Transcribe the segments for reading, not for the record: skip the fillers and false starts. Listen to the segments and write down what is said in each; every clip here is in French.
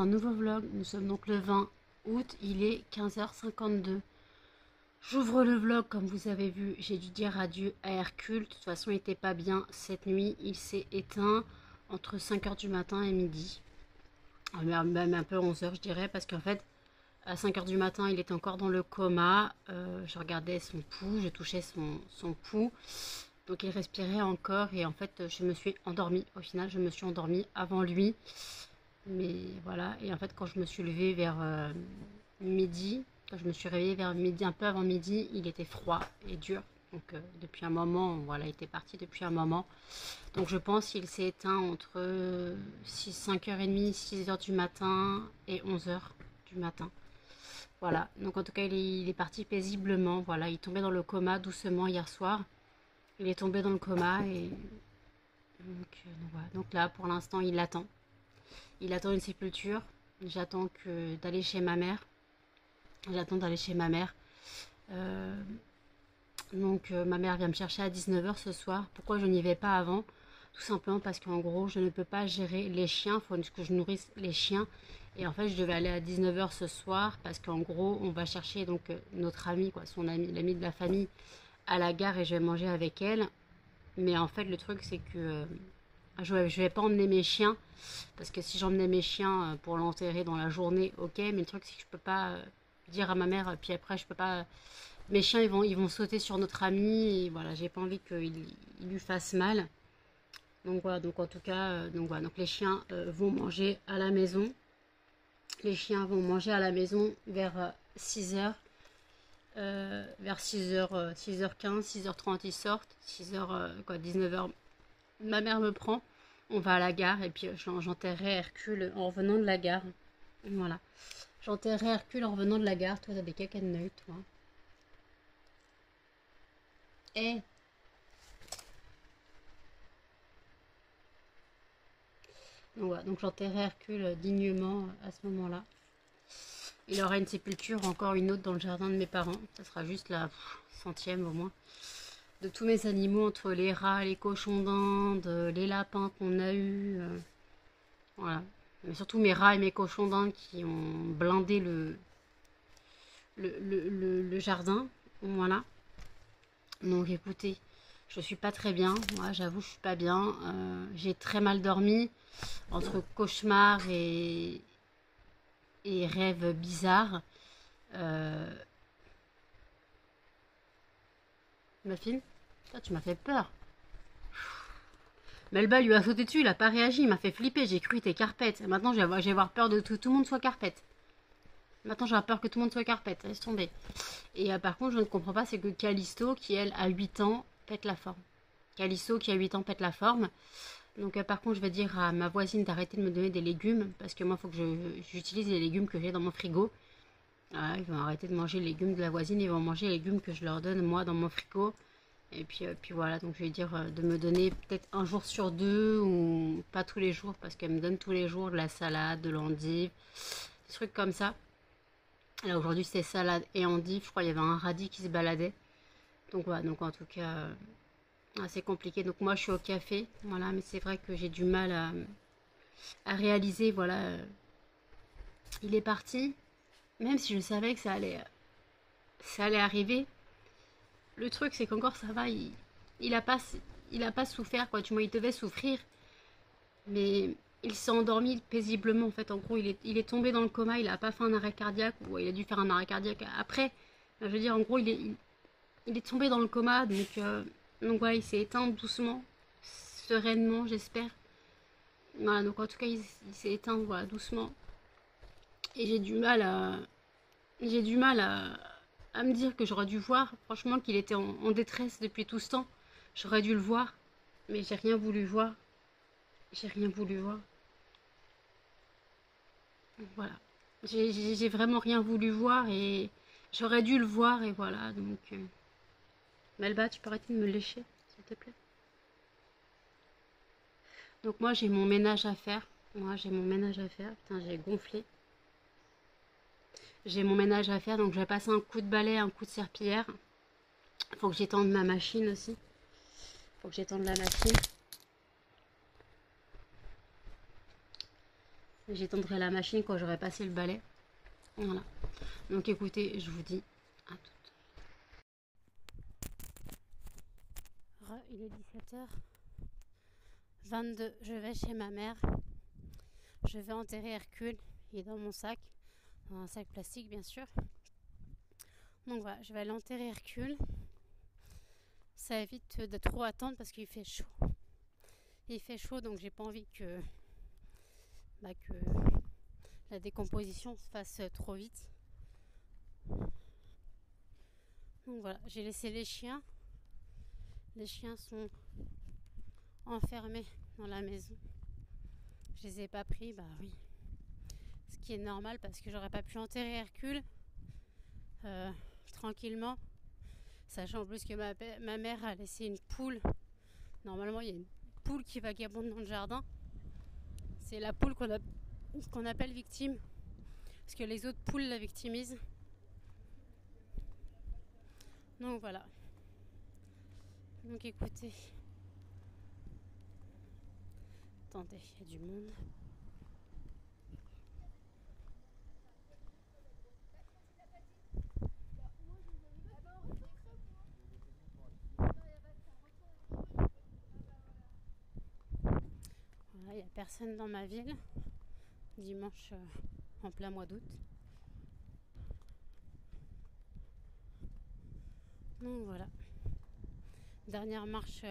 un nouveau vlog. Nous sommes donc le 20 août, il est 15h52. J'ouvre le vlog, comme vous avez vu, j'ai dû dire adieu à Hercule. De toute façon, il n'était pas bien cette nuit. Il s'est éteint entre 5h du matin et midi. Même un peu 11h, je dirais, parce qu'en fait, à 5h du matin, il était encore dans le coma. Je regardais son pouls, je touchais son pouls. Donc il respirait encore et en fait, je me suis endormie. Au final, je me suis endormie avant lui. Mais voilà, et en fait, quand je me suis levée vers midi, quand je me suis réveillée vers midi, un peu avant midi, il était froid et dur. Donc depuis un moment, voilà, il était parti depuis un moment. Donc je pense qu'il s'est éteint entre 5h30, 6h du matin et 11h du matin. Voilà, donc en tout cas, il est parti paisiblement. Voilà, il tombait dans le coma doucement hier soir. Il est tombé dans le coma et voilà. Donc là, pour l'instant, il attend. Il attend une sépulture. J'attends d'aller chez ma mère. J'attends d'aller chez ma mère. Ma mère vient me chercher à 19h ce soir. Pourquoi je n'y vais pas avant? Tout simplement parce qu'en gros, je ne peux pas gérer les chiens. Il faut que je nourrisse les chiens. Et en fait, je devais aller à 19h ce soir parce qu'en gros, on va chercher donc notre ami, quoi, son ami, l'ami de la famille, à la gare et je vais manger avec elle. Mais en fait, le truc, c'est que je vais pas emmener mes chiens. Parce que si j'emmenais mes chiens pour l'enterrer dans la journée, ok. Mais le truc, c'est que je peux pas dire à ma mère, puis après, je peux pas. Mes chiens, ils vont sauter sur notre ami. Et voilà, j'ai pas envie qu'il lui fasse mal. Donc voilà, donc en tout cas, donc voilà, donc les chiens vont manger à la maison. Les chiens vont manger à la maison vers 6h. Vers 6h, 6h15, 6h30 ils sortent, 19h, ma mère me prend, on va à la gare et puis j'enterrerai Hercule en revenant de la gare. Voilà. J'enterrerai Hercule en revenant de la gare. Toi, t'as des cacanes, toi. Eh, donc voilà, donc j'enterrerai Hercule dignement à ce moment-là. Il aura une sépulture, encore une autre dans le jardin de mes parents. Ça sera juste la centième au moins. De tous mes animaux, entre les rats, les cochons d'Inde, les lapins qu'on a eus. Voilà. Mais surtout mes rats et mes cochons d'Inde qui ont blindé le jardin. Voilà. Donc écoutez, je suis pas très bien. Moi, j'avoue, je suis pas bien. J'ai très mal dormi. Entre cauchemars et rêves bizarres. Muffin, toi, tu m'as fait peur. Melba lui a sauté dessus, il a pas réagi, il m'a fait flipper, j'ai cru que t'es carpette. Maintenant, je vais avoir peur de tout le monde soit carpette. Maintenant, j'ai peur que tout le monde soit carpette, laisse tomber. Et par contre, je ne comprends pas, c'est que Callisto, qui elle, a 8 ans, pète la forme. Callisto, qui a 8 ans, pète la forme. Donc par contre, je vais dire à ma voisine d'arrêter de me donner des légumes, parce que moi, il faut que j'utilise les légumes que j'ai dans mon frigo. Voilà, ils vont arrêter de manger les légumes de la voisine, ils vont manger les légumes que je leur donne, moi, dans mon frigo. Et puis voilà, donc je vais dire de me donner peut-être un jour sur deux, ou pas tous les jours, parce qu'elle me donne tous les jours de la salade, de l'endive, des trucs comme ça. Là aujourd'hui c'était salade et endive, je crois qu'il y avait un radis qui se baladait. Donc voilà, donc en tout cas, c'est compliqué. Donc moi je suis au café, voilà, mais c'est vrai que j'ai du mal à réaliser, voilà, il est parti, même si je savais que ça allait arriver. Le truc c'est qu'encore ça va, il a pas souffert, quoi, du moins il devait souffrir, mais il s'est endormi paisiblement en fait. En gros, il est tombé dans le coma, il a pas fait un arrêt cardiaque, ou il a dû faire un arrêt cardiaque après. Je veux dire, en gros, il est tombé dans le coma, donc voilà, il s'est éteint doucement, sereinement, j'espère. Voilà, donc en tout cas, il s'est éteint, voilà, doucement. Et j'ai du mal à me dire que j'aurais dû voir, franchement, qu'il était en détresse depuis tout ce temps. J'aurais dû le voir, mais j'ai rien voulu voir. J'ai rien voulu voir. Voilà. J'ai vraiment rien voulu voir et j'aurais dû le voir et voilà. Donc, Melba, tu peux arrêter de me lécher, s'il te plaît. Donc moi, j'ai mon ménage à faire. Moi, j'ai mon ménage à faire. Putain, j'ai gonflé. J'ai mon ménage à faire, donc je vais passer un coup de balai, un coup de serpillière. Faut que j'étende ma machine aussi. Faut que j'étende la machine. J'étendrai la machine quand j'aurai passé le balai. Voilà. Donc écoutez, je vous dis à toutes. Il est 17h22. Je vais chez ma mère. Je vais enterrer Hercule. Il est dans mon sac. Dans un sac plastique, bien sûr. Donc voilà, je vais aller enterrer Hercule. Ça évite de trop attendre parce qu'il fait chaud. Il fait chaud, donc j'ai pas envie que la décomposition se fasse trop vite. Donc voilà, j'ai laissé les chiens. Les chiens sont enfermés dans la maison. Je les ai pas pris, bah oui. Ce qui est normal parce que j'aurais pas pu enterrer Hercule tranquillement. Sachant en plus que ma mère a laissé une poule. Normalement, il y a une poule qui vagabonde dans le jardin. C'est la poule qu'on appelle victime. Parce que les autres poules la victimisent. Donc voilà. Donc écoutez. Attendez, il y a du monde. Voilà, il n'y a personne dans ma ville. Dimanche en plein mois d'août. Donc voilà. Dernière marche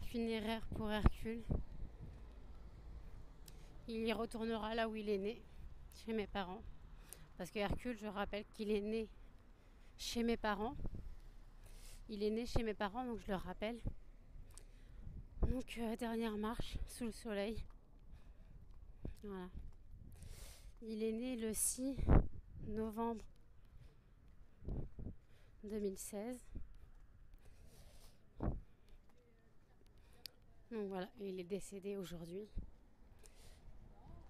funéraire pour Hercule. Il y retournera là où il est né, chez mes parents. Parce que Hercule, je rappelle qu'il est né chez mes parents. Il est né chez mes parents, donc je le rappelle. Donc dernière marche sous le soleil. Voilà. Il est né le 6 novembre 2016. Donc voilà, il est décédé aujourd'hui,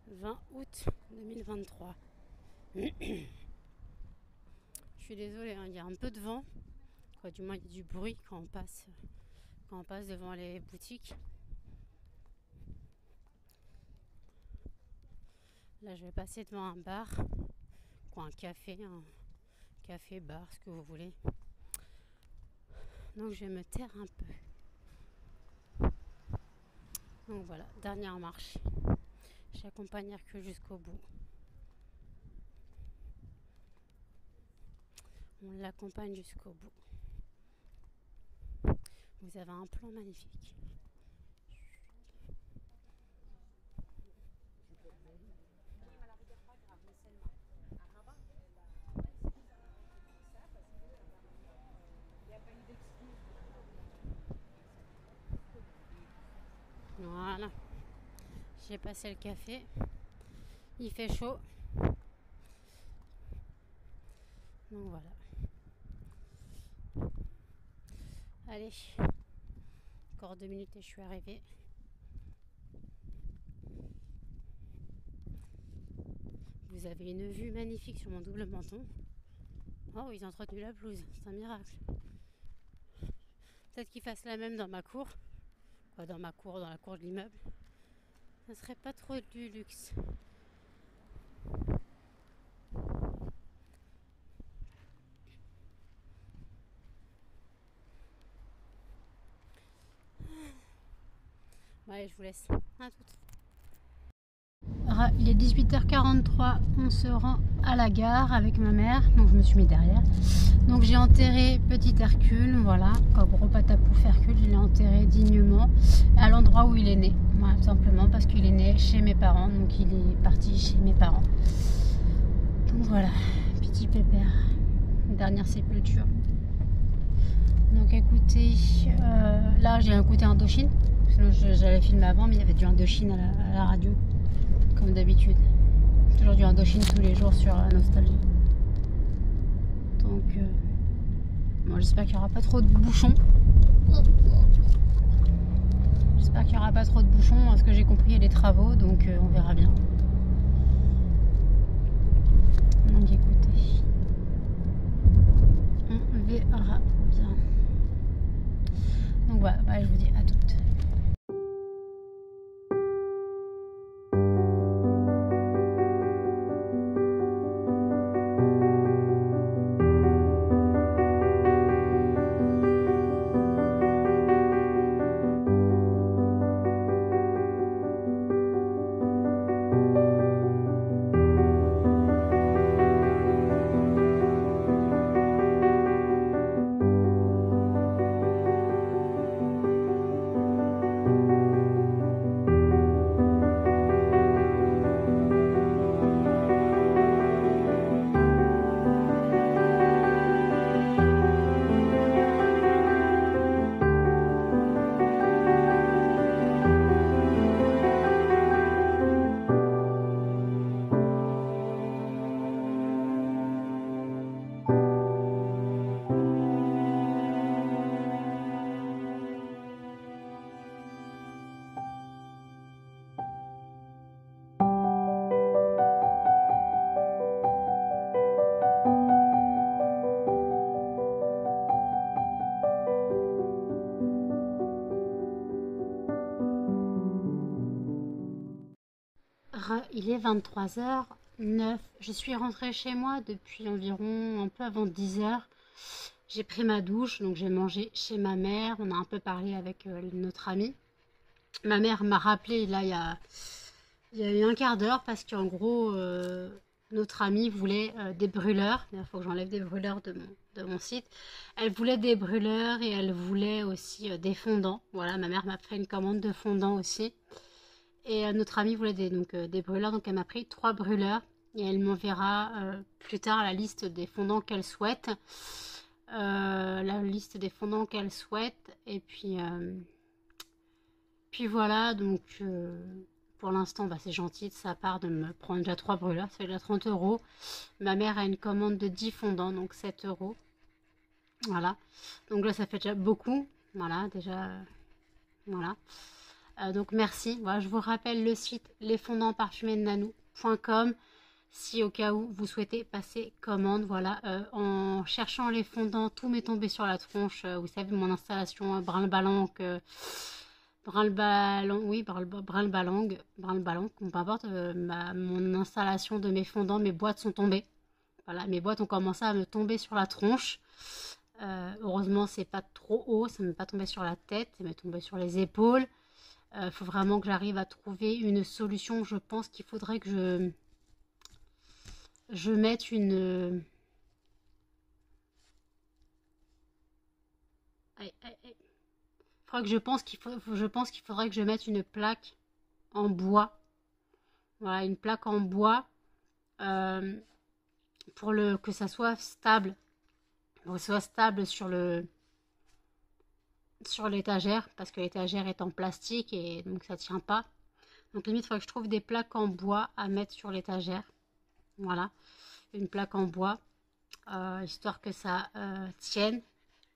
20 août 2023. Je suis désolée, hein, il y a un peu de vent. Quoi, du moins, il y a du bruit quand on passe devant les boutiques. Là, je vais passer devant un bar, quoi, un café, bar, ce que vous voulez. Donc, je vais me taire un peu. Donc voilà, dernière marche. J'accompagne Hercule jusqu'au bout. On l'accompagne jusqu'au bout. Vous avez un plan magnifique. Voilà. J'ai passé le café. Il fait chaud. Donc voilà. Allez. Encore 2 minutes et je suis arrivée. Vous avez une vue magnifique sur mon double menton. Oh, ils ont entretenu la pelouse. C'est un miracle. Peut-être qu'ils fassent la même dans ma cour. Quoi, dans la cour de l'immeuble. Ça serait pas trop du luxe. Allez, je vous laisse. À toutes. Il est 18h43, on se rend à la gare avec ma mère, donc je me suis mis derrière. Donc j'ai enterré petit Hercule, voilà, comme gros patapouf Hercule, je l'ai enterré dignement à l'endroit où il est né. Voilà, tout simplement parce qu'il est né chez mes parents, donc il est parti chez mes parents. Donc voilà, petit pépère, dernière sépulture. Donc écoutez, là j'ai écouté Indochine, j'allais filmer avant, mais il y avait du Indochine à la radio. Comme d'habitude. Toujours du Indochine tous les jours sur Nostalgie. Donc, bon, j'espère qu'il n'y aura pas trop de bouchons. J'espère qu'il n'y aura pas trop de bouchons. À ce que j'ai compris, il y a des travaux, donc on verra bien. Donc, écoutez. On verra bien. Donc, voilà, bah, je vous dis à toutes. il est 23h09. Je suis rentrée chez moi depuis environ un peu avant 10h. J'ai pris ma douche, donc j'ai mangé chez ma mère. On a un peu parlé avec notre amie. Ma mère m'a rappelé là il y a eu un quart d'heure parce qu'en gros notre amie voulait des brûleurs. Il faut que j'enlève des brûleurs de mon site. Elle voulait des brûleurs et elle voulait aussi des fondants. Voilà, ma mère m'a fait une commande de fondants aussi. Et notre amie voulait des brûleurs, donc elle m'a pris 3 brûleurs. Et elle m'enverra plus tard la liste des fondants qu'elle souhaite. La liste des fondants qu'elle souhaite. Et puis voilà, donc pour l'instant, bah, c'est gentil de sa part de me prendre déjà 3 brûleurs. Ça fait déjà 30 euros. Ma mère a une commande de 10 fondants, donc 7 euros. Voilà. Donc là, ça fait déjà beaucoup. Voilà, déjà. Voilà. Donc merci. Voilà, je vous rappelle le site lesfondantsparfumésdenanou.com si au cas où vous souhaitez passer commande. Voilà, en cherchant les fondants, tout m'est tombé sur la tronche. Vous savez, mon installation brin-le-ballon, oui, brin-le-ballon, peu importe, mon installation de mes fondants, mes boîtes sont tombées. Voilà, mes boîtes ont commencé à me tomber sur la tronche. Heureusement, c'est pas trop haut, ça ne m'est pas tombé sur la tête, ça m'est tombé sur les épaules. Faut vraiment que j'arrive à trouver une solution. Je pense qu'il faudrait que je mette une... je pense qu'il faudrait que je mette une plaque en bois. Voilà, une plaque en bois pour que ça soit stable. Pour que ça soit stable sur l'étagère, parce que l'étagère est en plastique et donc ça tient pas. Donc limite, il faudrait que je trouve des plaques en bois à mettre sur l'étagère. Voilà, une plaque en bois, histoire que ça tienne.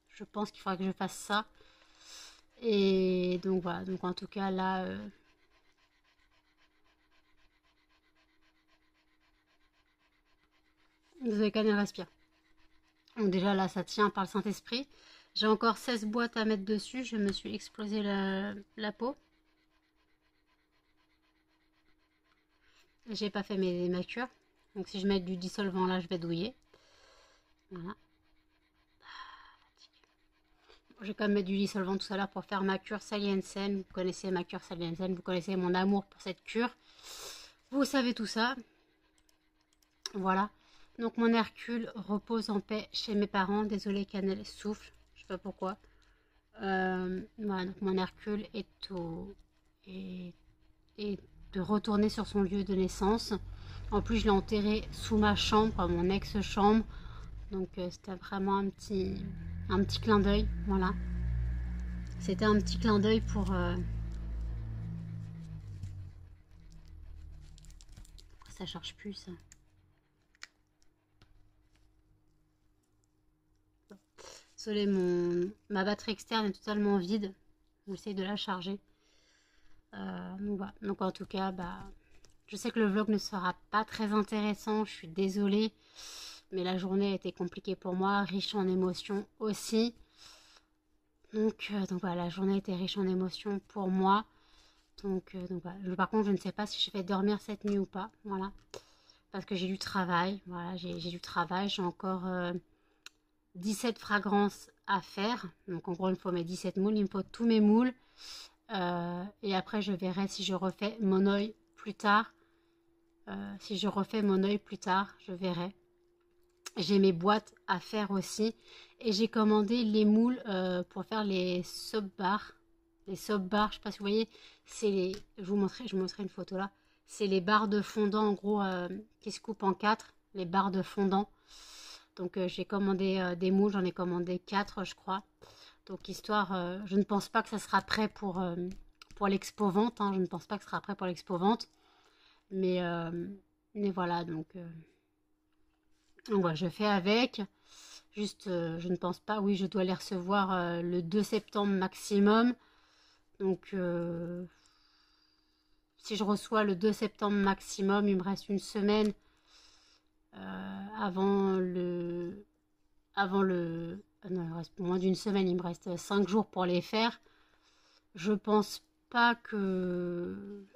Je pense qu'il faudrait que je fasse ça. Et donc voilà, donc en tout cas là... vous avez qu'à respire. Donc déjà là, ça tient par le Saint-Esprit. J'ai encore 16 boîtes à mettre dessus. Je me suis explosé la peau. J'ai pas fait ma cure. Donc si je mets du dissolvant là, je vais douiller. Voilà. Je vais quand même mettre du dissolvant tout à l'heure pour faire ma cure Sally Hansen. Vous connaissez ma cure Sally Hansen. Vous connaissez mon amour pour cette cure. Vous savez tout ça. Voilà. Donc mon Hercule repose en paix chez mes parents. Désolée, Cannelle souffle. Je sais pas pourquoi. Voilà, donc mon Hercule est de retourner sur son lieu de naissance. En plus, je l'ai enterré sous ma chambre, mon ex-chambre. Donc c'était vraiment un petit clin d'œil. Voilà. C'était un petit clin d'œil pour... Pourquoi ça charge plus ça? Désolée, ma batterie externe est totalement vide. J'essaye de la charger. Donc voilà. Donc en tout cas, bah, je sais que le vlog ne sera pas très intéressant. Je suis désolée. Mais la journée a été compliquée pour moi, riche en émotions aussi. Donc voilà, la journée était riche en émotions pour moi. Donc voilà. Par contre, je ne sais pas si je vais dormir cette nuit ou pas. Voilà. Parce que j'ai du travail. Voilà, j'ai du travail. J'ai encore 17 fragrances à faire. Donc en gros, il me faut mes 17 moules. Il me faut tous mes moules. Et après, je verrai si je refais mon œil plus tard. Si je refais mon œil plus tard, je verrai. J'ai mes boîtes à faire aussi. Et j'ai commandé les moules pour faire les soap bars. Les soap bars, je sais pas si vous voyez. C'est les... je vous montrerai une photo là. C'est les barres de fondant en gros qui se coupent en 4. Les barres de fondant. Donc j'ai commandé des moules. J'en ai commandé 4 je crois. Donc histoire... je ne pense pas que ça sera prêt pour l'expo-vente. Hein. Je ne pense pas que ce sera prêt pour l'expo-vente. Mais voilà donc... Donc voilà, je fais avec. Juste, je ne pense pas. Oui, je dois les recevoir le 2 septembre maximum. Donc, si je reçois le 2 septembre maximum, il me reste une semaine avant le... non, il reste moins d'une semaine. Il me reste 5 jours pour les faire. Je pense pas que...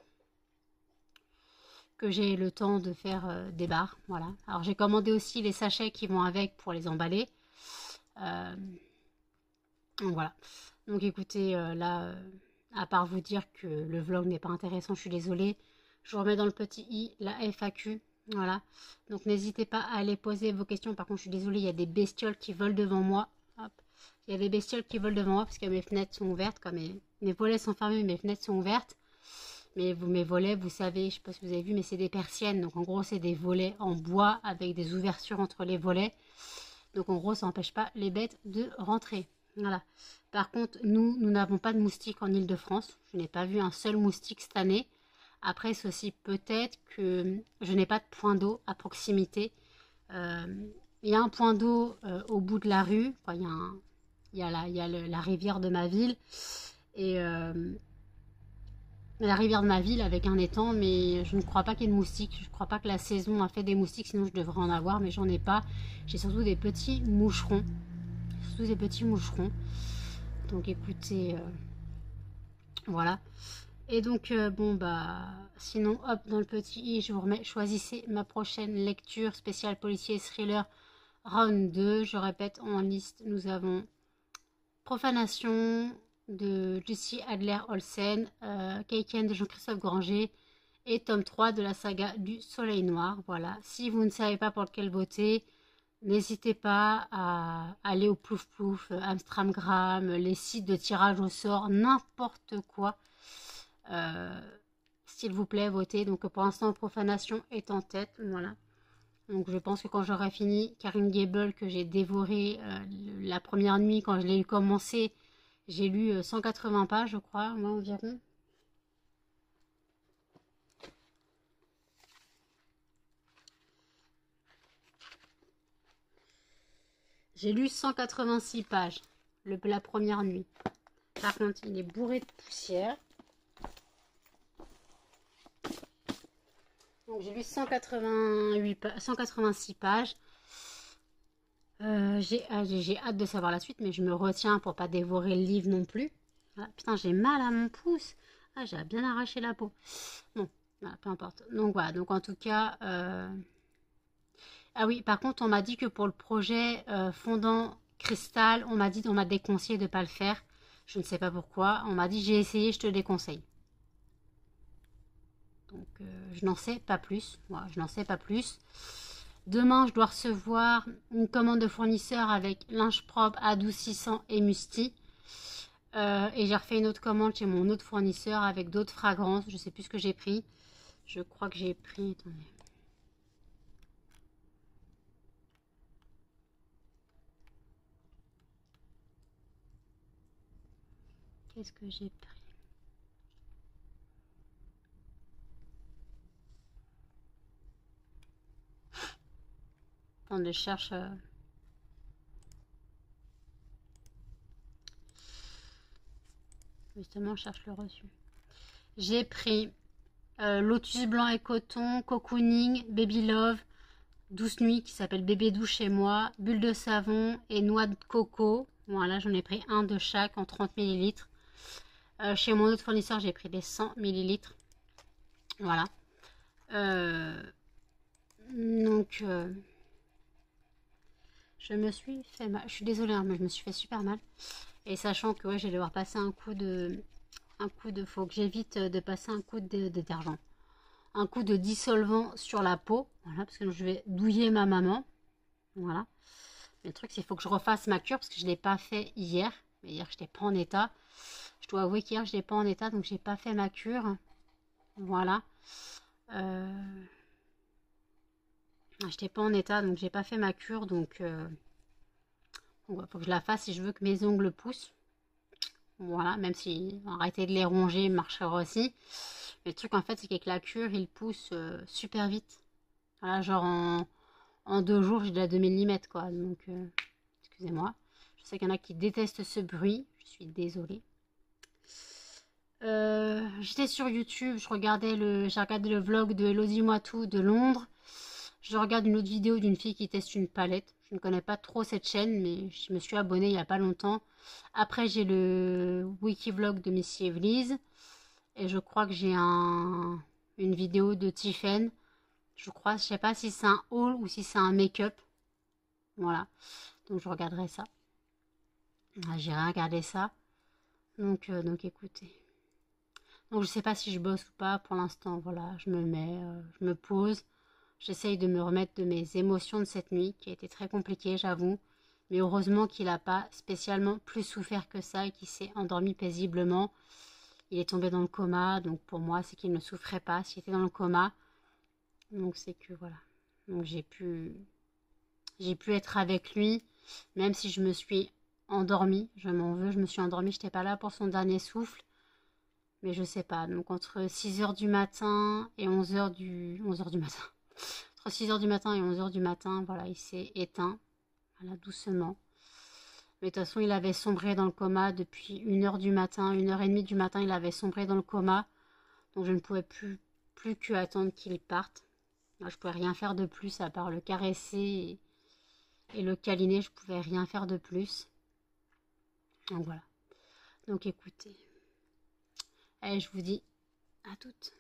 que j'ai le temps de faire des barres. Voilà. Alors j'ai commandé aussi les sachets qui vont avec pour les emballer. Donc voilà. Donc écoutez, là, à part vous dire que le vlog n'est pas intéressant, je suis désolée. Je vous remets dans le petit i la FAQ. Voilà. Donc n'hésitez pas à aller poser vos questions. Par contre, je suis désolée, il y a des bestioles qui volent devant moi. Hop. Il y a des bestioles qui volent devant moi parce que mes fenêtres sont ouvertes. Quand mes volets sont fermés, mes fenêtres sont ouvertes. Mais mes volets, vous savez, je ne sais pas si vous avez vu, mais c'est des persiennes. Donc en gros, c'est des volets en bois avec des ouvertures entre les volets. Donc en gros, ça n'empêche pas les bêtes de rentrer. Voilà. Par contre, nous n'avons pas de moustiques en Île-de-France. Je n'ai pas vu un seul moustique cette année. Après, c'est aussi peut-être que je n'ai pas de point d'eau à proximité. Il y a un point d'eau au bout de la rue. Enfin, il y a la rivière de ma ville. Et la rivière de ma ville avec un étang, mais je ne crois pas qu'il y ait de moustiques. Je ne crois pas que la saison a fait des moustiques, sinon je devrais en avoir, mais j'en ai pas. J'ai surtout des petits moucherons. Surtout des petits moucherons. Donc écoutez, voilà. Et donc, bon, bah, sinon, hop, dans le petit i, je vous remets, choisissez ma prochaine lecture spéciale policier thriller round 2. Je répète, en liste, nous avons Profanation de Jussi Adler-Olsen, Kaiken de Jean-Christophe Granger et tome 3 de la saga du Soleil Noir. Voilà. Si vous ne savez pas pour lequel voter, n'hésitez pas à aller au Plouf Plouf, Amstramgram, les sites de tirage au sort, n'importe quoi. S'il vous plaît, votez. Donc pour l'instant, Profanation est en tête. Voilà. Donc je pense que quand j'aurai fini Karine Gable, que j'ai dévoré la première nuit, quand je l'ai commencé, j'ai lu 180 pages, je crois, moi environ. J'ai lu 186 pages la première nuit. Par contre, il est bourré de poussière. Donc j'ai lu 186 pages. J'ai hâte de savoir la suite, mais je me retiens pour pas dévorer le livre non plus. Ah, putain, j'ai mal à mon pouce. Ah, j'ai bien arraché la peau. Bon, voilà, peu importe. Donc voilà, donc en tout cas... Ah oui, par contre, on m'a dit que pour le projet fondant cristal, on m'a déconseillé de ne pas le faire. Je ne sais pas pourquoi. On m'a dit, j'ai essayé, je te déconseille. Donc, je n'en sais pas plus. Voilà, je n'en sais pas plus. Demain, je dois recevoir une commande de fournisseur avec linge propre, adoucissant et musti. Et j'ai refait une autre commande chez mon autre fournisseur avec d'autres fragrances. Je ne sais plus ce que j'ai pris. Je crois que j'ai pris... Attendez. Qu'est-ce que j'ai pris? Attendez, je cherche... Justement, je cherche le reçu. J'ai pris Lotus Blanc et Coton, Cocooning, Baby Love, Douce Nuit qui s'appelle Bébé Doux chez moi, Bulle de savon et Noix de coco. Voilà, j'en ai pris un de chaque en 30 ml. Chez mon autre fournisseur, j'ai pris des 100 ml. Voilà. Donc, je me suis fait mal. Je suis désolée, hein, mais je me suis fait super mal. Et sachant que ouais, je vais devoir passer un coup de... faut que j'évite de passer un coup de détergent. Un coup de dissolvant sur la peau. Voilà, parce que je vais douiller ma maman. Voilà. Mais le truc, c'est qu'il faut que je refasse ma cure parce que je ne l'ai pas fait hier. Hier, je n'étais pas en état. Je dois avouer qu'hier, je n'étais pas en état, donc je n'ai pas fait ma cure. Voilà. Je n'étais pas en état, donc j'ai pas fait ma cure. Donc, il faut que je la fasse si je veux que mes ongles poussent. Voilà, même si arrêter de les ronger marcherait aussi. Mais le truc, en fait, c'est qu'avec la cure, il pousse super vite. Voilà, genre en 2 jours, j'ai déjà 2 mm, quoi. Donc, excusez-moi. Je sais qu'il y en a qui détestent ce bruit. Je suis désolée. J'étais sur YouTube, j'ai regardé le vlog de Elodie Moitou de Londres. Je regarde une autre vidéo d'une fille qui teste une palette. Je ne connais pas trop cette chaîne, mais je me suis abonnée il n'y a pas longtemps. Après, j'ai le wiki vlog de Missy Evelyse. Et je crois que j'ai un une vidéo de Tiffen. Je crois, je sais pas si c'est un haul ou si c'est un make-up. Voilà. Donc je regarderai ça. J'irai regarder ça. Donc écoutez. Donc je sais pas si je bosse ou pas pour l'instant. Voilà, je me mets, je me pose. J'essaye de me remettre de mes émotions de cette nuit qui a été très compliquée, j'avoue. Mais heureusement qu'il n'a pas spécialement plus souffert que ça et qu'il s'est endormi paisiblement. Il est tombé dans le coma, donc pour moi c'est qu'il ne souffrait pas s'il était dans le coma. Donc c'est que voilà. Donc j'ai pu être avec lui, même si je me suis endormie. Je m'en veux, je me suis endormie, je n'étais pas là pour son dernier souffle. Mais je sais pas, donc entre 6h du matin et 11h du matin. Entre 6h du matin et 11h du matin, voilà, il s'est éteint. Voilà, doucement. Mais de toute façon, il avait sombré dans le coma depuis 1h du matin, 1h30 du matin, il avait sombré dans le coma. Donc je ne pouvais plus que attendre qu'il parte. Je ne pouvais rien faire de plus à part le caresser et le câliner. Je ne pouvais rien faire de plus. Donc voilà. Donc écoutez. Et je vous dis à toutes.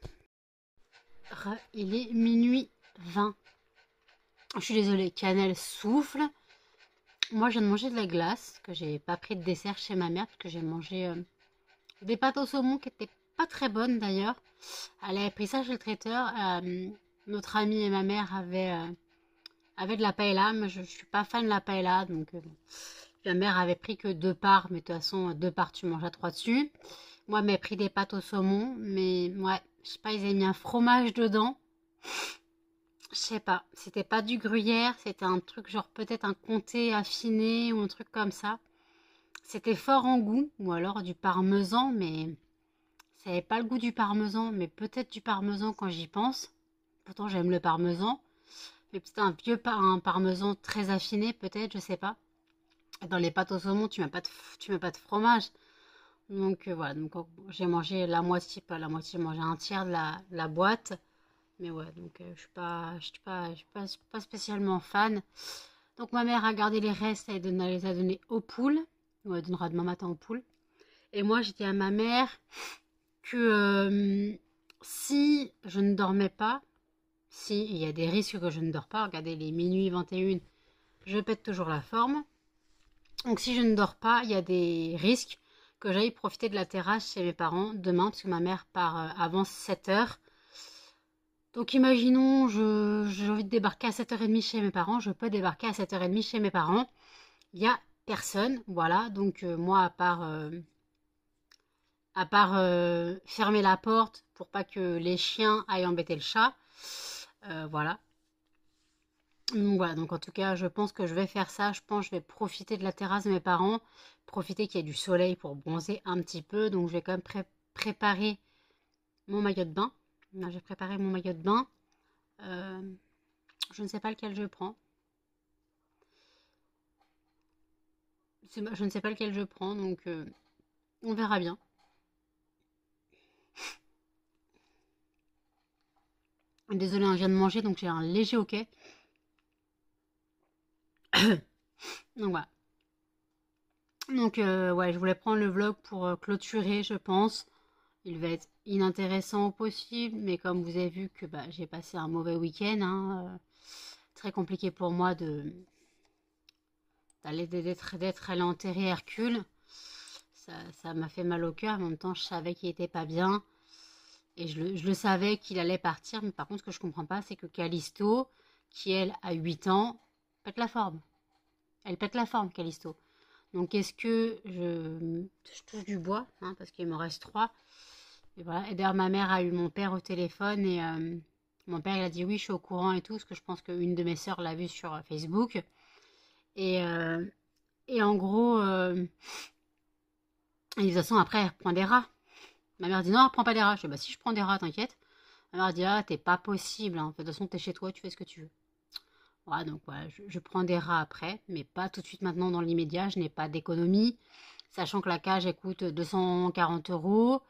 Il est minuit 20. Je suis désolée, Cannelle souffle. Moi, je viens de manger de la glace, que j'ai pas pris de dessert chez ma mère, parce que j'ai mangé des pâtes au saumon qui étaient pas très bonnes d'ailleurs. Elle avait pris ça chez le traiteur. Notre amie et ma mère avaient de la paella, mais je suis pas fan de la paella, donc ma mère avait pris que 2 parts, mais de toute façon, 2 parts, tu manges à 3 dessus. Moi, elle m'a pris des pâtes au saumon, mais ouais, je sais pas, ils avaient mis un fromage dedans. Je sais pas, c'était pas du gruyère, c'était un truc genre peut-être un comté affiné ou un truc comme ça. C'était fort en goût, ou alors du parmesan, mais ça n'avait pas le goût du parmesan, mais peut-être du parmesan quand j'y pense. Pourtant j'aime le parmesan, mais peut-être un parmesan très affiné peut-être, je sais pas. Dans les pâtes au saumon, tu mets pas de fromage. Donc voilà, donc j'ai mangé la moitié, pas la moitié, j'ai mangé un tiers de la boîte. Mais ouais, donc je suis pas spécialement fan. Donc ma mère a gardé les restes, elle les a donnés aux poules. Ouais, elle donnera demain matin aux poules. Et moi, j'ai dit à ma mère que si je ne dormais pas, si il y a des risques que je ne dors pas, regardez les minuit 21, je pète toujours la forme. Donc si je ne dors pas, il y a des risques que j'aille profiter de la terrasse chez mes parents demain, parce que ma mère part avant 7h. Donc imaginons, j'ai envie de débarquer à 7h30 chez mes parents, je peux débarquer à 7h30 chez mes parents. Il n'y a personne, voilà, donc moi à part fermer la porte pour pas que les chiens aillent embêter le chat, voilà. Donc voilà, donc en tout cas je pense que je vais faire ça, je pense que je vais profiter de la terrasse de mes parents, profiter qu'il y ait du soleil pour bronzer un petit peu, donc je vais quand même préparer mon maillot de bain. Là, j'ai préparé mon maillot de bain. Je ne sais pas lequel je prends. Je ne sais pas lequel je prends, donc on verra bien. Désolée, je viens de manger, donc j'ai un léger hoquet. Donc voilà. Donc ouais, je voulais prendre le vlog pour clôturer, je pense. Il va être inintéressant au possible, mais comme vous avez vu que j'ai passé un mauvais week-end, hein, très compliqué pour moi d'être allé enterrer Hercule. Ça m'a fait mal au cœur, en même temps je savais qu'il était pas bien. Et je le savais qu'il allait partir, mais par contre ce que je comprends pas, c'est que Callisto, qui elle a 8 ans, pète la forme. Elle pète la forme, Callisto. Donc est-ce que je touche du bois, hein, parce qu'il me reste 3. Et voilà. Et d'ailleurs ma mère a eu mon père au téléphone et mon père il a dit oui je suis au courant et tout, parce que je pense qu'une de mes sœurs l'a vu sur Facebook. Et en gros, et de toute façon après elle reprend des rats. Ma mère dit non, elle reprend pas des rats. Je dis bah si je prends des rats, t'inquiète. Ma mère dit ah t'es pas possible, hein. De toute façon t'es chez toi, tu fais ce que tu veux. Voilà, donc voilà, je prends des rats après, mais pas tout de suite maintenant dans l'immédiat, je n'ai pas d'économie. Sachant que la cage elle coûte 240 euros.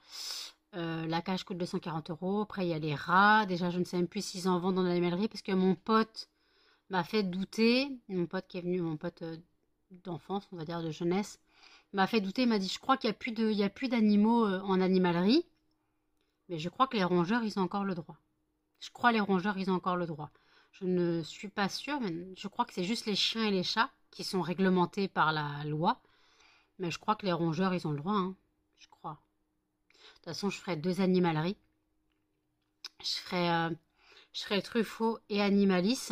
La cage coûte 240 euros. Après il y a les rats. Déjà je ne sais même plus s'ils en vendent dans l'animalerie parce que mon pote m'a fait douter. Mon pote qui est venu, mon pote d'enfance, on va dire de jeunesse, m'a fait douter, m'a dit je crois qu'il n'y a plus d'animaux en animalerie. Mais je crois que les rongeurs, ils ont encore le droit. Je crois les rongeurs, ils ont encore le droit. Je ne suis pas sûre, mais je crois que c'est juste les chiens et les chats qui sont réglementés par la loi. Mais je crois que les rongeurs, ils ont le droit, hein. Je crois. De toute façon, je ferai 2 animaleries. Je ferai, je ferai Truffaut et Animalis.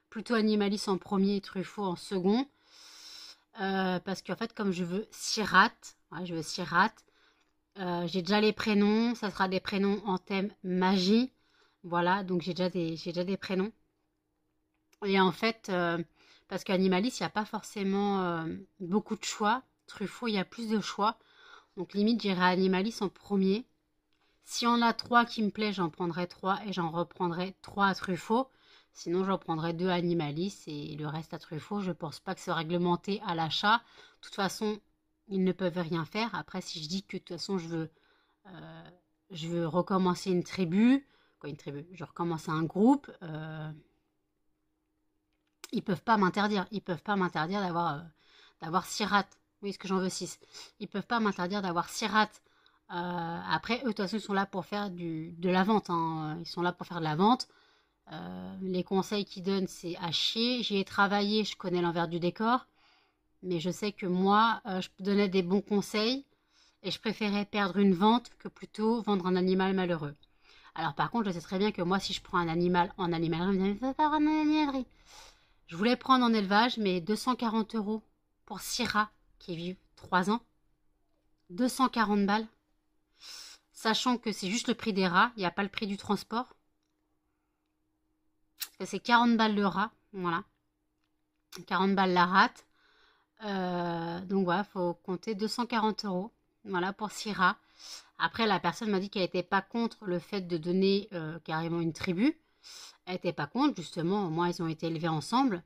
Plutôt Animalis en premier et Truffaut en second. Parce qu'en fait, comme je veux 6 rats, ouais, je veux 6 rats, j'ai déjà les prénoms. Ça sera des prénoms en thème magie. Voilà, donc j'ai déjà des prénoms. Et en fait, parce qu'Animalis, il n'y a pas forcément beaucoup de choix. Truffaut, il y a plus de choix. Donc limite, j'irai Animalis en premier. Si on a 3 qui me plaisent, j'en prendrai 3 et j'en reprendrai 3 à Truffaut. Sinon, j'en prendrai 2 à Animalis et le reste à Truffaut. Je pense pas que c'est réglementé à l'achat. De toute façon, ils ne peuvent rien faire. Après, si je dis que de toute façon, je veux recommencer une tribu, quoi une tribu, je recommence un groupe, ils peuvent pas m'interdire. Ils peuvent pas m'interdire d'avoir 6 rats. Oui, ce que j'en veux 6. Ils peuvent pas m'interdire d'avoir 6 rats. Après, eux, de toute façon, ils sont là pour faire de la vente, hein. Ils sont là pour faire de la vente. Les conseils qu'ils donnent, c'est à chier. J'y ai travaillé, je connais l'envers du décor. Mais je sais que moi, je donnais des bons conseils. Et je préférais perdre une vente que plutôt vendre un animal malheureux. Alors par contre, je sais très bien que moi, si je prends un animal en animalerie, on me dit, mais pas en animalerie. Je voulais prendre en élevage, mais 240 € pour 6 rats qui vivent 3 ans. 240 balles. Sachant que c'est juste le prix des rats, il n'y a pas le prix du transport. Parce que c'est 40 balles le rat, voilà. 40 balles la rate. Donc voilà, il faut compter 240 €. Voilà, pour 6 rats. Après, la personne m'a dit qu'elle n'était pas contre le fait de donner carrément une tribu. Elle n'était pas contre, justement. Au moins, ils ont été élevés ensemble.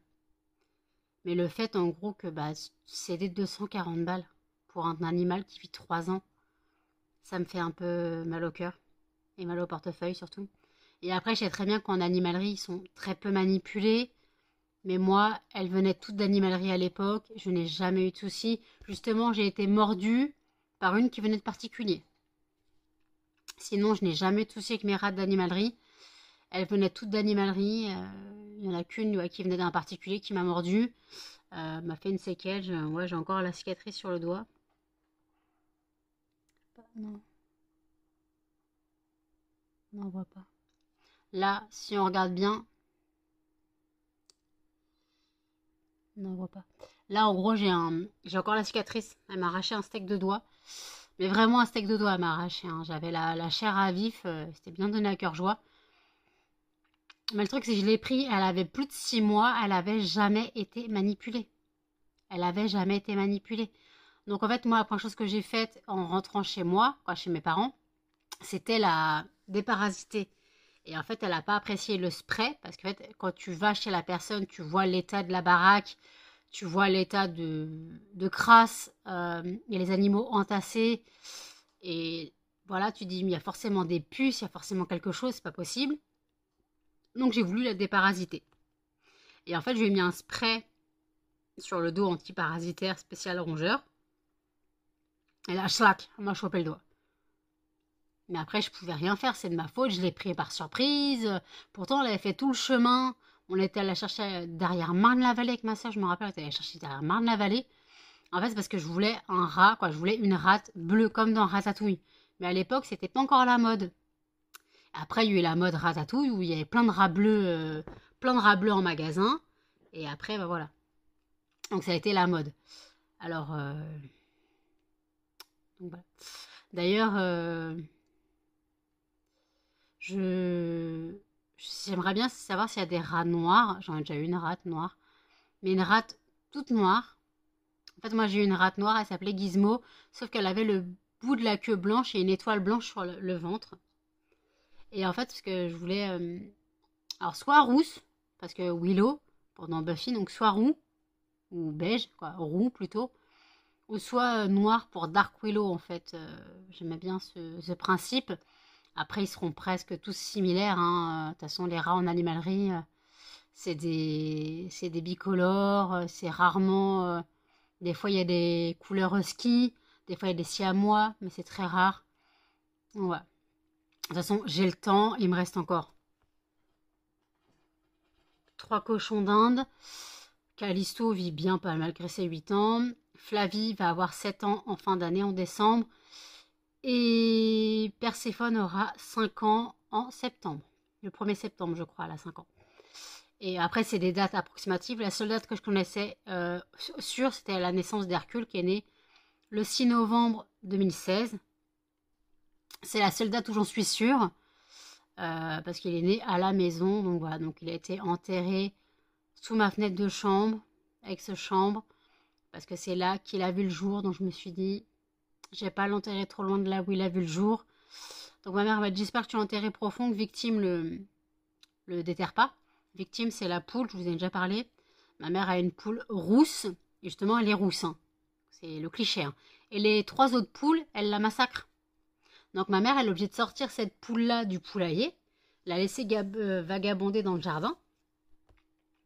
Mais le fait, en gros, que c'est des 240 balles pour un animal qui vit 3 ans, ça me fait un peu mal au cœur. Et mal au portefeuille, surtout. Et après, je sais très bien qu'en animalerie, ils sont très peu manipulés. Mais moi, elles venaient toutes d'animalerie à l'époque. Je n'ai jamais eu de soucis. Justement, j'ai été mordue par une qui venait de particulier. Sinon, je n'ai jamais eu de soucis avec mes rats d'animalerie. Elles venaient toutes d'animalerie. Il n'y en a qu'une qui venait d'un particulier qui m'a mordu. M'a fait une séquelle. Ouais, j'ai encore la cicatrice sur le doigt. Non. Non, on voit pas. Là, si on regarde bien. Non, on voit pas. Là, en gros, j'ai encore la cicatrice. Elle m'a arraché un steak de doigt. Mais vraiment un steak de doigt, elle m'a arraché, hein. J'avais la chair à vif. C'était bien donné à cœur joie. Mais le truc, c'est que je l'ai pris. Elle avait plus de 6 mois. Elle avait jamais été manipulée. Elle avait jamais été manipulée. Donc, en fait, moi, la première chose que j'ai faite en rentrant chez moi, quoi, chez mes parents, c'était la déparasiter. Et en fait, elle n'a pas apprécié le spray. Parce qu'en fait, quand tu vas chez la personne, tu vois l'état de la baraque. Tu vois l'état de crasse, il y a les animaux entassés. Et voilà, tu dis, il y a forcément des puces, il y a forcément quelque chose, c'est pas possible. Donc j'ai voulu la déparasiter. Et en fait, je lui ai mis un spray sur le dos antiparasitaire spécial rongeur. Et là, slack, elle m'a chopé le doigt. Mais après, je pouvais rien faire, c'est de ma faute, je l'ai pris par surprise. Pourtant, elle avait fait tout le chemin. On était allé la chercher derrière Marne-la-Vallée avec ma soeur, je me rappelle, on était allé la chercher derrière Marne-la-Vallée. En fait, c'est parce que je voulais un rat, quoi. Je voulais une rate bleue comme dans Ratatouille. Mais à l'époque, c'était pas encore la mode. Après, il y a eu la mode Ratatouille où il y avait plein de rats bleus en magasin. Et après, bah voilà. Donc ça a été la mode. Alors, donc voilà. D'ailleurs, j'aimerais bien savoir s'il y a des rats noirs. J'en ai déjà eu une rate noire. Mais une rate toute noire. En fait, moi, j'ai eu une rate noire, elle s'appelait Gizmo. Sauf qu'elle avait le bout de la queue blanche et une étoile blanche sur le ventre. Et en fait, parce que je voulais... alors, soit rousse, parce que Willow, pendant Buffy, donc soit roux, ou beige, quoi, roux plutôt. Ou soit noir pour Dark Willow, en fait. J'aimais bien ce principe. Après, ils seront presque tous similaires, hein. De toute façon, les rats en animalerie, c'est des bicolores. C'est rarement... des fois, il y a des couleurs husky. Des fois, il y a des siamois, mais c'est très rare. Ouais. toute façon, j'ai le temps. Il me reste encore 3 cochons d'Inde. Callisto vit bien pas malgré ses 8 ans. Flavie va avoir 7 ans en fin d'année, en décembre. Et Perséphone aura 5 ans en septembre. Le 1er septembre, je crois, elle a 5 ans. Et après, c'est des dates approximatives. La seule date que je connaissais sûre, c'était la naissance d'Hercule, qui est né le 6 novembre 2016. C'est la seule date où j'en suis sûre. Parce qu'il est né à la maison. Donc voilà, donc il a été enterré sous ma fenêtre de chambre, ex-chambre, parce que c'est là qu'il a vu le jour. Donc je me suis dit, je vais pas l'enterrer trop loin de là où il a vu le jour. Donc ma mère m'a dit, j'espère que tu l'as enterré profond, que Victime le déterre pas. Victime, c'est la poule, je vous ai déjà parlé. Ma mère a une poule rousse, et justement elle est rousse. Hein. C'est le cliché. Hein. Et les 3 autres poules, elle la massacre. Donc ma mère, elle est obligée de sortir cette poule-là du poulailler, la laisser vagabonder dans le jardin.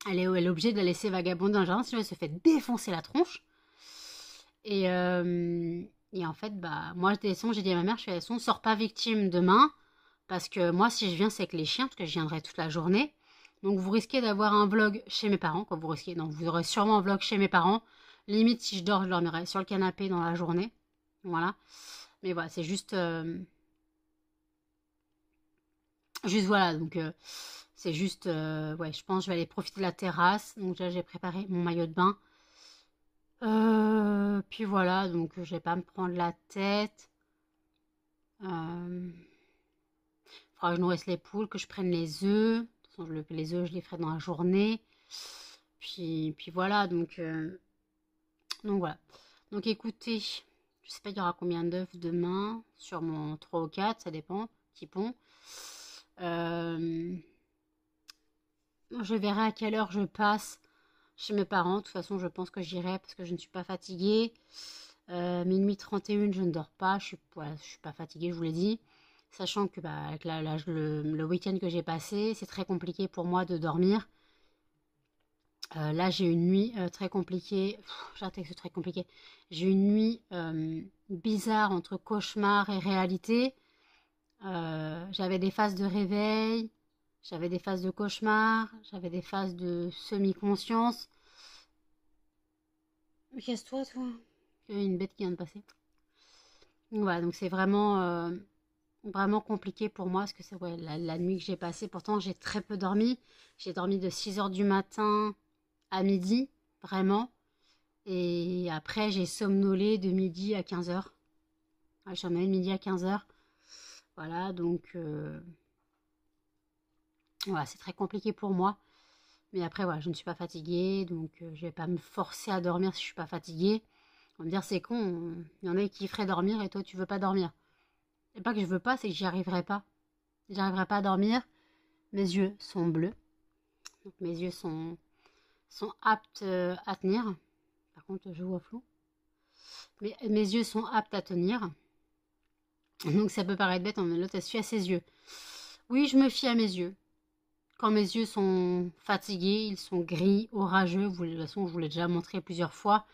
Elle est obligée de la laisser vagabonder dans le jardin, sinon elle se fait défoncer la tronche. Et en fait, bah, moi, j'ai dit à ma mère, je fais, sors pas Victime demain, parce que moi, si je viens, c'est avec les chiens, parce que je viendrai toute la journée. Donc, vous risquez d'avoir un vlog chez mes parents, quand vous risquez, non, vous aurez sûrement un vlog chez mes parents. Limite, si je dors, je dormirai sur le canapé dans la journée. Voilà. Mais voilà, c'est juste... Juste voilà, donc c'est juste... ouais, je pense que je vais aller profiter de la terrasse. Donc là, j'ai préparé mon maillot de bain. Puis voilà, donc je vais pas me prendre la tête. Faudra que je nourrisse les poules, que je prenne les œufs. De toute façon, les œufs, je les ferai dans la journée. Puis voilà, donc voilà. Donc écoutez, je sais pas, il y aura combien d'œufs demain. Sûrement 3 ou 4, ça dépend. Petit pont. Je verrai à quelle heure je passe chez mes parents. De toute façon, je pense que j'irai parce que je ne suis pas fatiguée. Minuit 31, je ne dors pas. Je suis pas fatiguée, je vous l'ai dit. Sachant que bah, avec le week-end que j'ai passé, c'est très compliqué pour moi de dormir. Là, j'ai une nuit très compliquée. J'arrête que c'est très compliqué. J'ai une nuit bizarre entre cauchemar et réalité. J'avais des phases de réveil, j'avais des phases de cauchemar, j'avais des phases de semi-conscience. Casse-toi, toi. Il y a une bête qui vient de passer. Voilà, donc c'est vraiment, vraiment compliqué pour moi parce que c'est ouais, la nuit que j'ai passée. Pourtant, j'ai très peu dormi. J'ai dormi de 6 heures du matin à midi, vraiment. Et après, j'ai somnolé de midi à 15 heures. Ouais, j'ai somnolé de midi à 15 heures. Voilà, donc voilà, c'est très compliqué pour moi. Mais après, voilà, je ne suis pas fatiguée, donc je vais pas me forcer à dormir si je suis pas fatiguée. On va me dire, c'est con, il y en a qui feraient dormir et toi, tu veux pas dormir. Et pas que je veux pas, c'est que j'y arriverai pas. J'arriverai pas à dormir. Mes yeux sont bleus. Donc mes yeux sont aptes à tenir. Par contre, je vois flou. Mais mes yeux sont aptes à tenir. Donc ça peut paraître bête, mais l'autre, elle se fie à ses yeux. Oui, je me fie à mes yeux. Quand mes yeux sont fatigués, ils sont gris, orageux. De toute façon, je vous l'ai déjà montré plusieurs fois.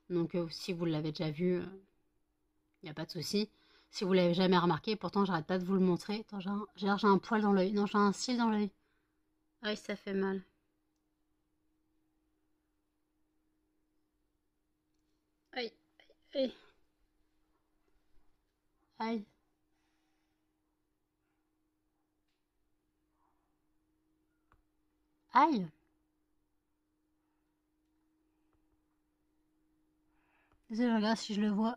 Donc, si vous l'avez déjà vu, il n'y a pas de souci. Si vous l'avez jamais remarqué, pourtant, j'arrête pas de vous le montrer. Attends, j'ai un poil dans l'œil. Non, j'ai un cil dans l'œil. Aïe, ça fait mal. Aïe, aïe, aïe. Aïe. Désolé, regarde si je le vois.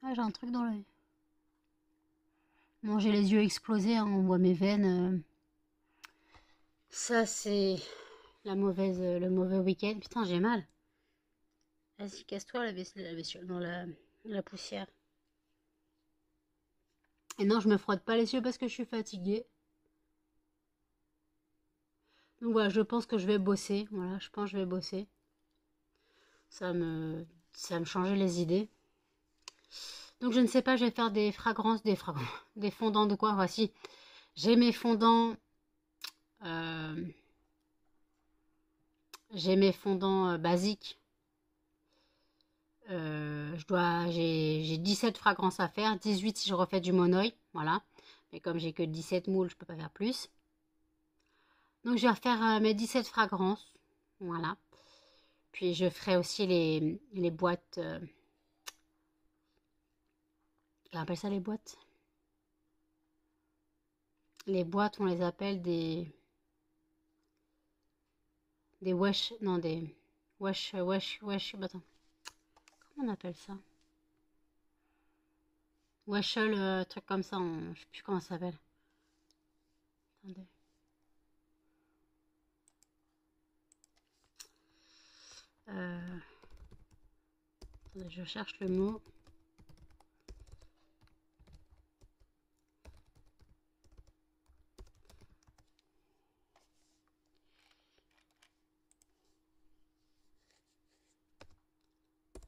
Ah, j'ai un truc dans l'œil. Bon, j'ai les yeux explosés, hein, on voit mes veines. Ça, c'est le mauvais week-end. Putain, j'ai mal. Vas-y, casse-toi la vaisselle dans la poussière. Et non, je me frotte pas les yeux parce que je suis fatiguée. Donc voilà, je pense que je vais bosser. Voilà, je pense que je vais bosser. Ça va me changer les idées. Donc je ne sais pas, je vais faire des fragrances, des fondants de quoi? Voici, j'ai mes fondants, basiques. J'ai 17 fragrances à faire, 18 si je refais du monoï, voilà. Mais comme j'ai que 17 moules, je peux pas faire plus. Donc je vais refaire mes 17 fragrances, voilà. Puis je ferai aussi les boîtes, on appelle ça les boîtes. Les boîtes, on les appelle des wesh, non des wesh, attends, comment on appelle ça? Weshel, truc comme ça, je sais plus comment ça s'appelle. Attendez. Attendez, je cherche le mot.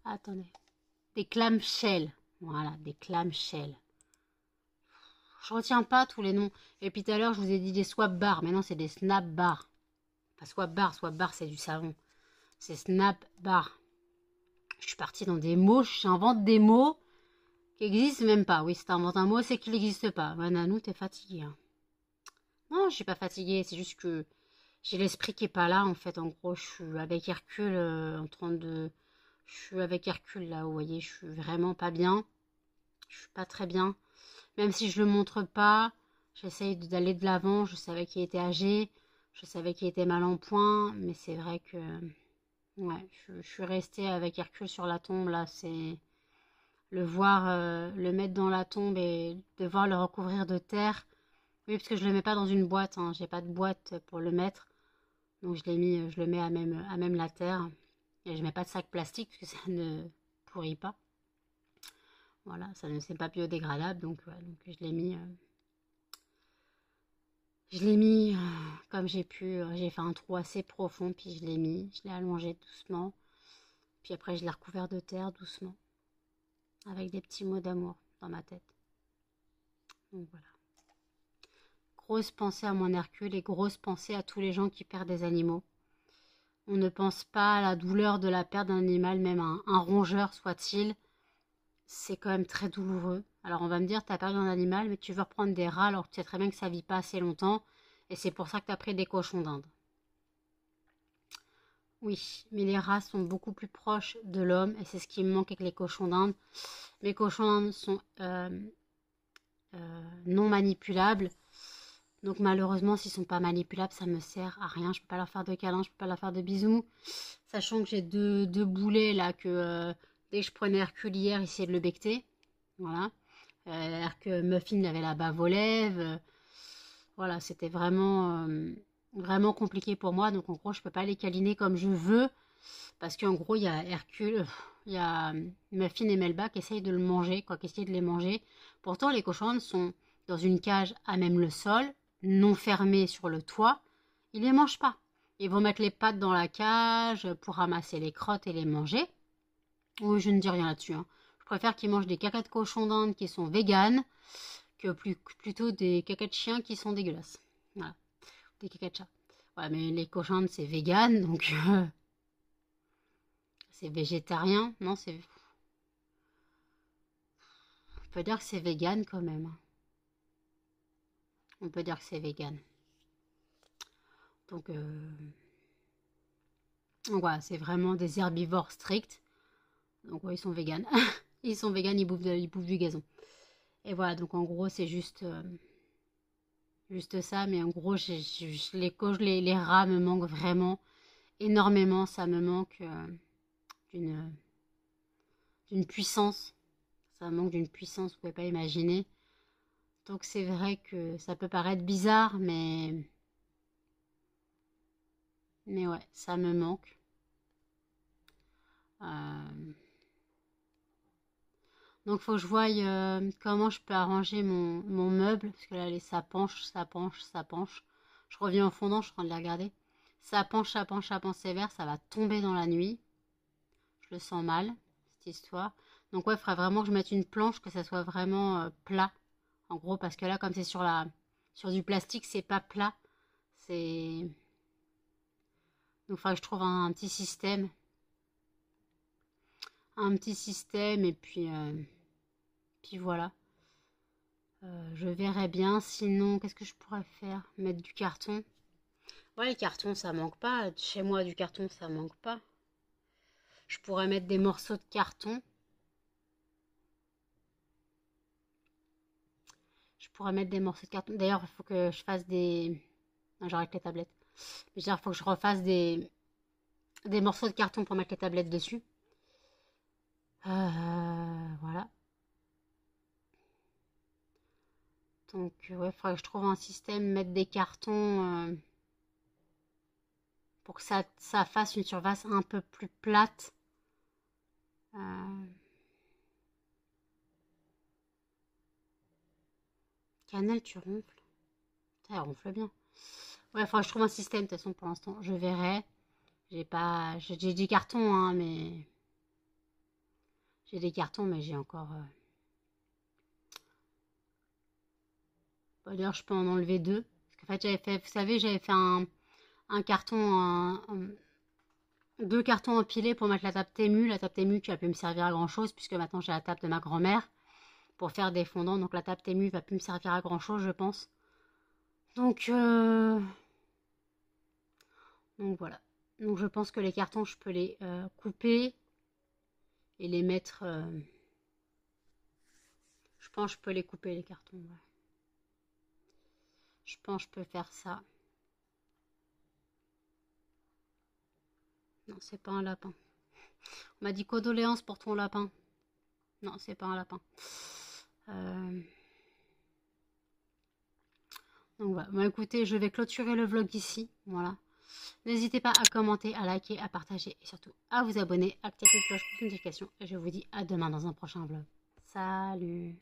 Attendez. Des clamshells. Voilà, des clamshells. Je retiens pas tous les noms. Et puis tout à l'heure, je vous ai dit des swap bars. Mais non, c'est des snap bars. Pas swap bar, c'est du savon. C'est snap bar. Je suis partie dans des mots. J'invente des mots qui n'existent même pas. Oui, si t'inventes un mot, c'est qu'il n'existe pas. Nanou, t'es fatiguée. Hein. Non, je suis pas fatiguée. C'est juste que j'ai l'esprit qui est pas là. En fait, en gros, je suis avec Hercule en train de... Je suis avec Hercule là, vous voyez, je suis vraiment pas bien. Je suis pas très bien. Même si je le montre pas, j'essaye d'aller de l'avant. Je savais qu'il était âgé, je savais qu'il était mal en point, mais c'est vrai que ouais, je suis restée avec Hercule sur la tombe là. C'est le voir, le mettre dans la tombe et devoir le recouvrir de terre. Oui, parce que je le mets pas dans une boîte. Hein, j'ai pas de boîte pour le mettre, donc je l'ai mis, je le mets à même la terre. Et je mets pas de sac plastique parce que ça ne pourrit pas. Voilà, ça ne c'est pas biodégradable, donc, ouais, donc je l'ai mis comme j'ai pu. J'ai fait un trou assez profond, puis je l'ai allongé doucement. Puis après, je l'ai recouvert de terre doucement, avec des petits mots d'amour dans ma tête. Donc voilà. Grosse pensée à mon Hercule et grosse pensée à tous les gens qui perdent des animaux. On ne pense pas à la douleur de la perte d'un animal, même un rongeur soit-il. C'est quand même très douloureux. Alors on va me dire, t'as perdu un animal, mais tu veux reprendre des rats alors que tu sais très bien que ça vit pas assez longtemps. Et c'est pour ça que t'as pris des cochons d'Inde. Oui, mais les rats sont beaucoup plus proches de l'homme et c'est ce qui me manque avec les cochons d'Inde. Mes cochons d'Inde sont non manipulables. Donc malheureusement, s'ils sont pas manipulables, ça me sert à rien. Je peux pas leur faire de câlins, je peux pas leur faire de bisous. Sachant que j'ai deux boulets là que dès que je prenais Hercule hier, essayer de le becter. Voilà. Alors que Muffin avait la bave aux lèvres. Voilà, c'était vraiment compliqué pour moi. Donc en gros, je peux pas les câliner comme je veux. Parce qu'en gros, il y a Hercule, il y a Muffin et Melba qui essayent de le manger, quoi, qui essayent de les manger. Pourtant, les cochons sont dans une cage à même le sol, non fermée sur le toit. Ils les mangent pas. Ils vont mettre les pattes dans la cage pour ramasser les crottes et les manger. Oui, je ne dis rien là-dessus. Hein. Je préfère qu'ils mangent des cacas de cochon d'Inde qui sont véganes que plutôt des cacas de chiens qui sont dégueulasses. Voilà, des cacas de chat. Ouais, mais les cochons d'Inde, c'est vegan, donc c'est végétarien. Non, c'est... On peut dire que c'est vegan quand même. Hein. On peut dire que c'est vegan. Donc voilà, c'est vraiment des herbivores stricts. Donc ouais, ils sont véganes. Ils sont véganes, ils bouffent du gazon. Et voilà, donc en gros, c'est juste ça. Mais en gros, les rats me manquent vraiment énormément. Ça me manque d'une puissance. Ça me manque d'une puissance, vous pouvez pas imaginer. Donc c'est vrai que ça peut paraître bizarre, mais ouais, ça me manque. Donc faut que je voie comment je peux arranger mon meuble. Parce que là, ça penche, ça penche, ça penche. Je reviens en fondant, je suis en train de les regarder. Ça penche, ça penche, ça penche sévère, ça va tomber dans la nuit. Je le sens mal, cette histoire. Donc ouais, il faudrait vraiment que je mette une planche, que ça soit vraiment plat. En gros, parce que là, comme c'est sur du plastique, c'est pas plat. C'est... Donc il faudrait que je trouve un petit système. un petit système et puis voilà. Je verrai bien. Sinon, qu'est-ce que je pourrais faire? Mettre du carton. Ouais, les cartons, ça manque pas. Chez moi, du carton, ça manque pas. Je pourrais mettre des morceaux de carton. Je pourrais mettre des morceaux de carton. D'ailleurs, il faut que je fasse des... Non, j'arrête les tablettes. Mais il faut que je refasse des morceaux de carton pour mettre les tablettes dessus. Voilà. Donc, ouais, il faudrait que je trouve un système, mettre des cartons pour que ça fasse une surface un peu plus plate. Cannelle, tu ronfles. Ça ronfle bien. Ouais, il faudrait que je trouve un système, de toute façon, pour l'instant. Je verrai. J'ai des cartons, hein, mais... J'ai des cartons, mais j'ai encore... D'ailleurs, je peux en enlever deux. Parce qu'en fait, vous savez, j'avais fait un carton, deux cartons empilés pour mettre la table Temu. La table Temu qui va plus me servir à grand chose, puisque maintenant j'ai la table de ma grand-mère pour faire des fondants. Donc la table Temu va plus me servir à grand chose, je pense. Donc voilà. Donc je pense que les cartons, je peux les couper et les mettre. Je pense que je peux les couper, les cartons. Ouais. Je pense que je peux faire ça. Non, c'est pas un lapin. On m'a dit condoléances pour ton lapin. Non, c'est pas un lapin. Donc voilà. Bon, écoutez, je vais clôturer le vlog ici. Voilà. N'hésitez pas à commenter, à liker, à partager et surtout à vous abonner, activer la cloche pour notification. Et je vous dis à demain dans un prochain vlog. Salut!